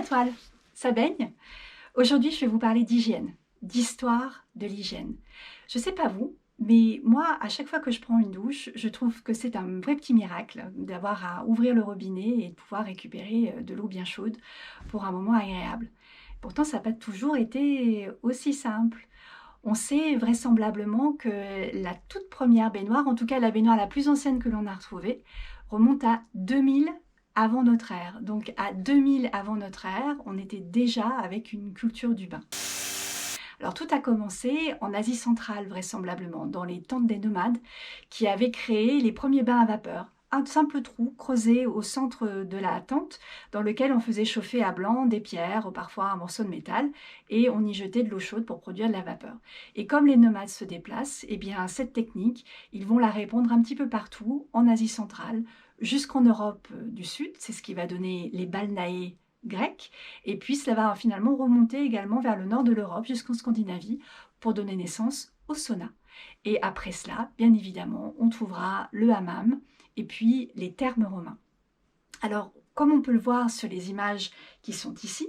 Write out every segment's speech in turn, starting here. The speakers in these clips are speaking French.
la toile, ça baigne? Aujourd'hui, je vais vous parler d'hygiène, d'histoire de l'hygiène. Je ne sais pas vous, mais moi, à chaque fois que je prends une douche, je trouve que c'est un vrai petit miracle d'avoir à ouvrir le robinet et de pouvoir récupérer de l'eau bien chaude pour un moment agréable. Pourtant, ça n'a pas toujours été aussi simple. On sait vraisemblablement que la toute première baignoire, en tout cas la baignoire la plus ancienne que l'on a retrouvée, remonte à 2000 avant notre ère. Donc à 2000 avant notre ère, on était déjà avec une culture du bain. Alors tout a commencé en Asie centrale vraisemblablement, dans les tentes des nomades qui avaient créé les premiers bains à vapeur. Un simple trou creusé au centre de la tente dans lequel on faisait chauffer à blanc des pierres ou parfois un morceau de métal et on y jetait de l'eau chaude pour produire de la vapeur. Et comme les nomades se déplacent, eh bien cette technique, ils vont la répandre un petit peu partout en Asie centrale jusqu'en Europe du Sud. C'est ce qui va donner les balnéae grecs. Et puis cela va finalement remonter également vers le nord de l'Europe jusqu'en Scandinavie pour donner naissance au sauna. Et après cela, bien évidemment, on trouvera le hammam et puis les thermes romains. Alors, comme on peut le voir sur les images qui sont ici,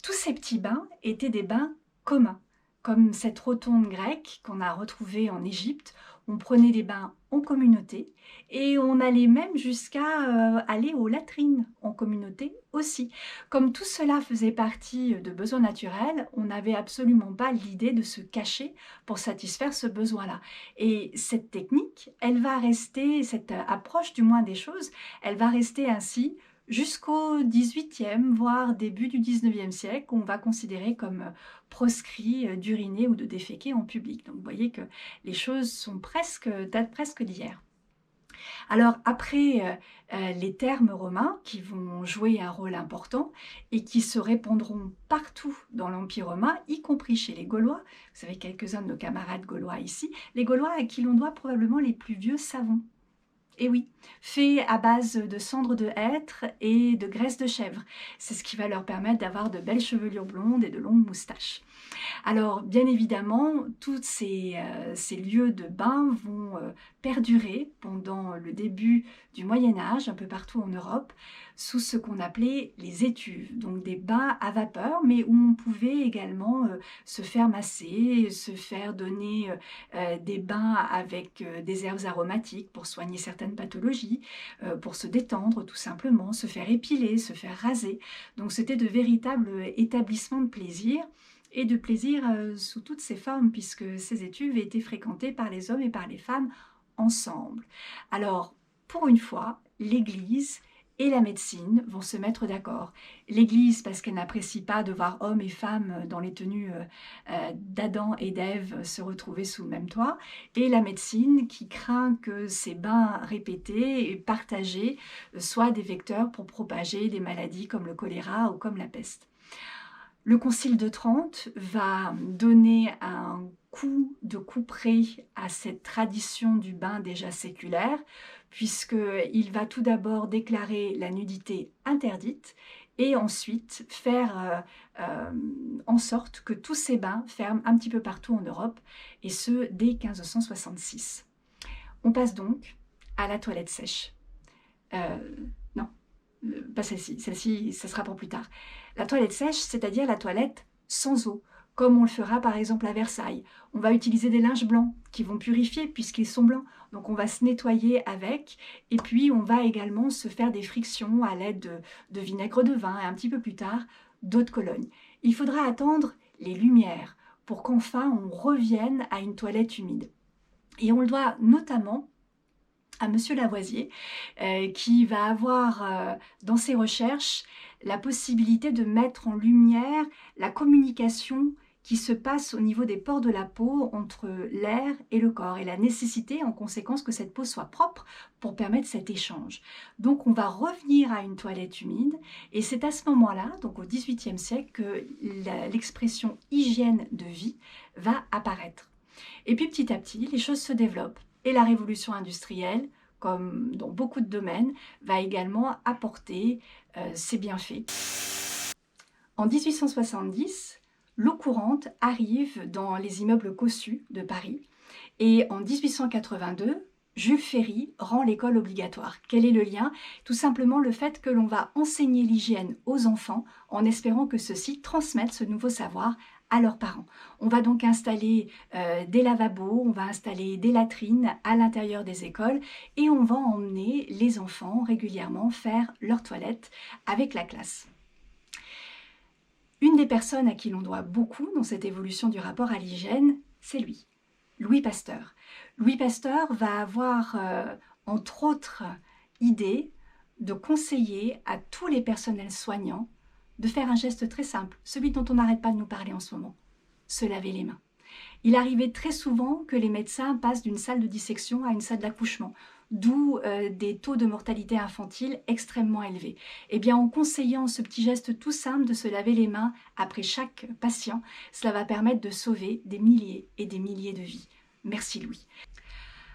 tous ces petits bains étaient des bains communs. Comme cette rotonde grecque qu'on a retrouvée en Égypte, on prenait des bains en communauté et on allait même jusqu'à aller aux latrines en communauté aussi. Comme tout cela faisait partie de besoins naturels, on n'avait absolument pas l'idée de se cacher pour satisfaire ce besoin-là. Et cette technique, elle va rester, cette approche du moins des choses, elle va rester ainsi jusqu'au XVIIIe, voire début du XIXe siècle, on va considérer comme proscrit d'uriner ou de déféquer en public. Donc vous voyez que les choses datent presque d'hier. Alors après les thermes romains qui vont jouer un rôle important et qui se répandront partout dans l'Empire romain, y compris chez les Gaulois, vous savez quelques-uns de nos camarades gaulois ici, les Gaulois à qui l'on doit probablement les plus vieux savons. Et oui, fait à base de cendres de hêtre et de graisse de chèvre. C'est ce qui va leur permettre d'avoir de belles chevelures blondes et de longues moustaches. Alors, bien évidemment, tous ces lieux de bain vont perdurer pendant le début du Moyen-Âge, un peu partout en Europe, sous ce qu'on appelait les étuves, donc des bains à vapeur, mais où on pouvait également se faire masser, se faire donner des bains avec des herbes aromatiques pour soigner certaines pathologies, pour se détendre tout simplement, se faire épiler, se faire raser. Donc c'était de véritables établissements de plaisir et de plaisir sous toutes ses formes, puisque ces étuves étaient fréquentées par les hommes et par les femmes ensemble. Alors, pour une fois, l'Église et la médecine vont se mettre d'accord. L'Église parce qu'elle n'apprécie pas de voir hommes et femmes dans les tenues d'Adam et d'Ève se retrouver sous le même toit, et la médecine qui craint que ces bains répétés et partagés soient des vecteurs pour propager des maladies comme le choléra ou comme la peste. Le Concile de Trente va donner un coup de couperet à cette tradition du bain déjà séculaire, puisqu'il va tout d'abord déclarer la nudité interdite et ensuite faire en sorte que tous ces bains ferment un petit peu partout en Europe, et ce dès 1566. On passe donc à la toilette sèche. Non, pas celle-ci, ça sera pour plus tard. La toilette sèche, c'est-à-dire la toilette sans eau, comme on le fera par exemple à Versailles. On va utiliser des linges blancs qui vont purifier puisqu'ils sont blancs. Donc on va se nettoyer avec, et puis on va également se faire des frictions à l'aide de vinaigre de vin et un petit peu plus tard d'eau de Cologne. Il faudra attendre les Lumières pour qu'enfin on revienne à une toilette humide. Et on le doit notamment à Monsieur Lavoisier, qui va avoir dans ses recherches la possibilité de mettre en lumière la communication qui se passe au niveau des pores de la peau entre l'air et le corps, et la nécessité en conséquence que cette peau soit propre pour permettre cet échange. Donc on va revenir à une toilette humide, et c'est à ce moment-là, donc au XVIIIe siècle, que l'expression hygiène de vie va apparaître. Et puis petit à petit, les choses se développent. Et la révolution industrielle, comme dans beaucoup de domaines, va également apporter ses bienfaits. En 1870, l'eau courante arrive dans les immeubles cossus de Paris. Et en 1882, Jules Ferry rend l'école obligatoire. Quel est le lien? Tout simplement le fait que l'on va enseigner l'hygiène aux enfants en espérant que ceux-ci transmettent ce nouveau savoir à leurs parents. On va donc installer des lavabos, on va installer des latrines à l'intérieur des écoles et on va emmener les enfants régulièrement faire leur toilette avec la classe. Une des personnes à qui l'on doit beaucoup dans cette évolution du rapport à l'hygiène, c'est lui, Louis Pasteur. Louis Pasteur va avoir, entre autres idées, de conseiller à tous les personnels soignants de faire un geste très simple, celui dont on n'arrête pas de nous parler en ce moment, se laver les mains. Il arrivait très souvent que les médecins passent d'une salle de dissection à une salle d'accouchement, d'où des taux de mortalité infantile extrêmement élevés. Eh bien, en conseillant ce petit geste tout simple de se laver les mains après chaque patient, cela va permettre de sauver des milliers et des milliers de vies. Merci Louis.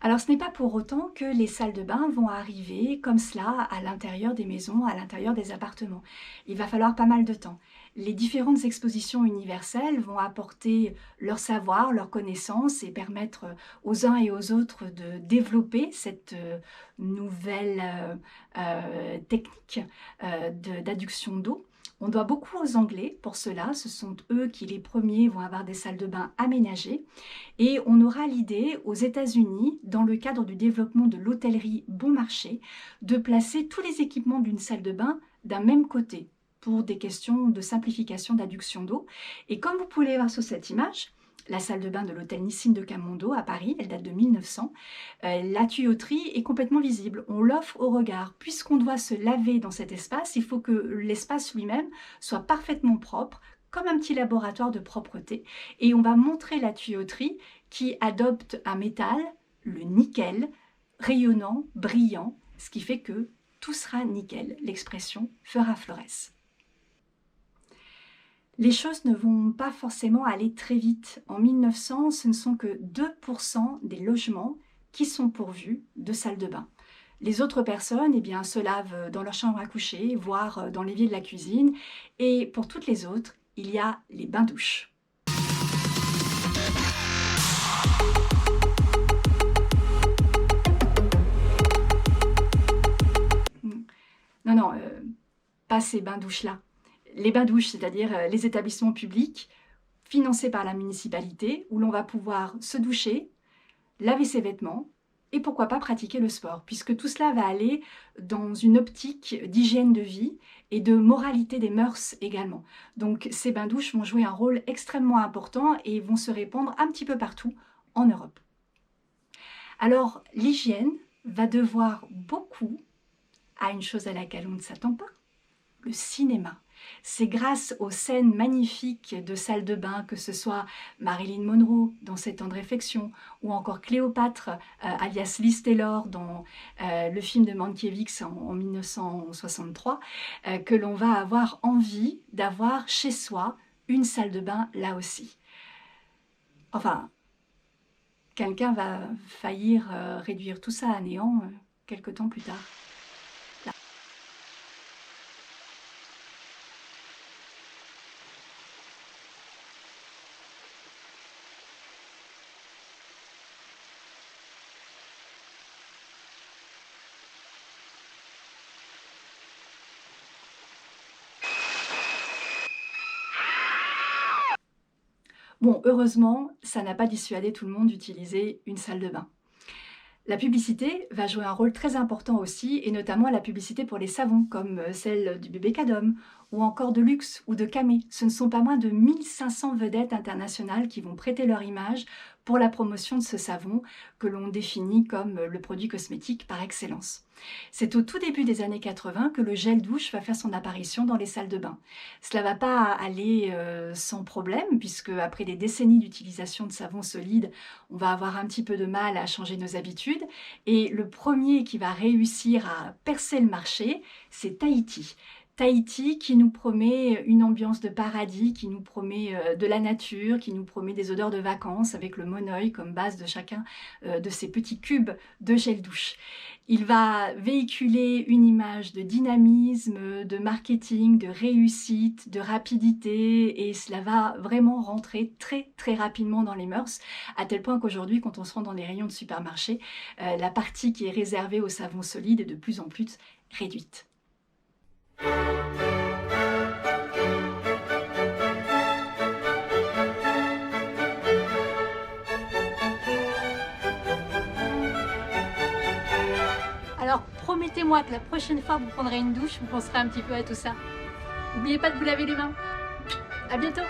Alors ce n'est pas pour autant que les salles de bain vont arriver comme cela à l'intérieur des maisons, à l'intérieur des appartements. Il va falloir pas mal de temps. Les différentes expositions universelles vont apporter leur savoir, leur connaissance et permettre aux uns et aux autres de développer cette nouvelle technique d'adduction d'eau. On doit beaucoup aux Anglais pour cela, ce sont eux qui les premiers vont avoir des salles de bain aménagées et on aura l'idée aux États-Unis, dans le cadre du développement de l'hôtellerie bon marché, de placer tous les équipements d'une salle de bain d'un même côté pour des questions de simplification d'adduction d'eau. Et comme vous pouvez voir sur cette image, la salle de bain de l'hôtel Nissin de Camondo à Paris, elle date de 1900. La tuyauterie est complètement visible, on l'offre au regard. Puisqu'on doit se laver dans cet espace, il faut que l'espace lui-même soit parfaitement propre, comme un petit laboratoire de propreté. Et on va montrer la tuyauterie qui adopte un métal, le nickel, rayonnant, brillant, ce qui fait que tout sera nickel. L'expression fera florès. Les choses ne vont pas forcément aller très vite. En 1900, ce ne sont que 2% des logements qui sont pourvus de salles de bain. Les autres personnes eh bien, se lavent dans leur chambre à coucher, voire dans l'évier de la cuisine. Et pour toutes les autres, il y a les bains-douches. Non, pas ces bains-douches-là. Les bains-douches, c'est-à-dire les établissements publics financés par la municipalité, où l'on va pouvoir se doucher, laver ses vêtements et pourquoi pas pratiquer le sport, puisque tout cela va aller dans une optique d'hygiène de vie et de moralité des mœurs également. Donc ces bains-douches vont jouer un rôle extrêmement important et vont se répandre un petit peu partout en Europe. Alors l'hygiène va devoir beaucoup à une chose à laquelle on ne s'attend pas, le cinéma. C'est grâce aux scènes magnifiques de salles de bain, que ce soit Marilyn Monroe dans 7 ans de réflexion, ou encore Cléopâtre, alias Liz Taylor dans le film de Mankiewicz en 1963, que l'on va avoir envie d'avoir chez soi une salle de bain là aussi. Enfin, quelqu'un va faillir réduire tout ça à néant quelque temps plus tard. Bon, heureusement, ça n'a pas dissuadé tout le monde d'utiliser une salle de bain. La publicité va jouer un rôle très important aussi, et notamment la publicité pour les savons, comme celle du bébé Cadom, ou encore de Luxe ou de Camé. Ce ne sont pas moins de 1500 vedettes internationales qui vont prêter leur image pour la promotion de ce savon que l'on définit comme le produit cosmétique par excellence. C'est au tout début des années 80 que le gel douche va faire son apparition dans les salles de bain. Cela ne va pas aller sans problème, puisque après des décennies d'utilisation de savon solide, on va avoir un petit peu de mal à changer nos habitudes. Et le premier qui va réussir à percer le marché, c'est Tahiti. Tahiti qui nous promet une ambiance de paradis, qui nous promet de la nature, qui nous promet des odeurs de vacances avec le monoeil comme base de chacun de ces petits cubes de gel douche. Il va véhiculer une image de dynamisme, de marketing, de réussite, de rapidité, et cela va vraiment rentrer très rapidement dans les mœurs, à tel point qu'aujourd'hui, quand on se rend dans les rayons de supermarché, la partie qui est réservée aux savons solides est de plus en plus réduite. Alors, promettez-moi que la prochaine fois que vous prendrez une douche, vous penserez un petit peu à tout ça. N'oubliez pas de vous laver les mains. À bientôt!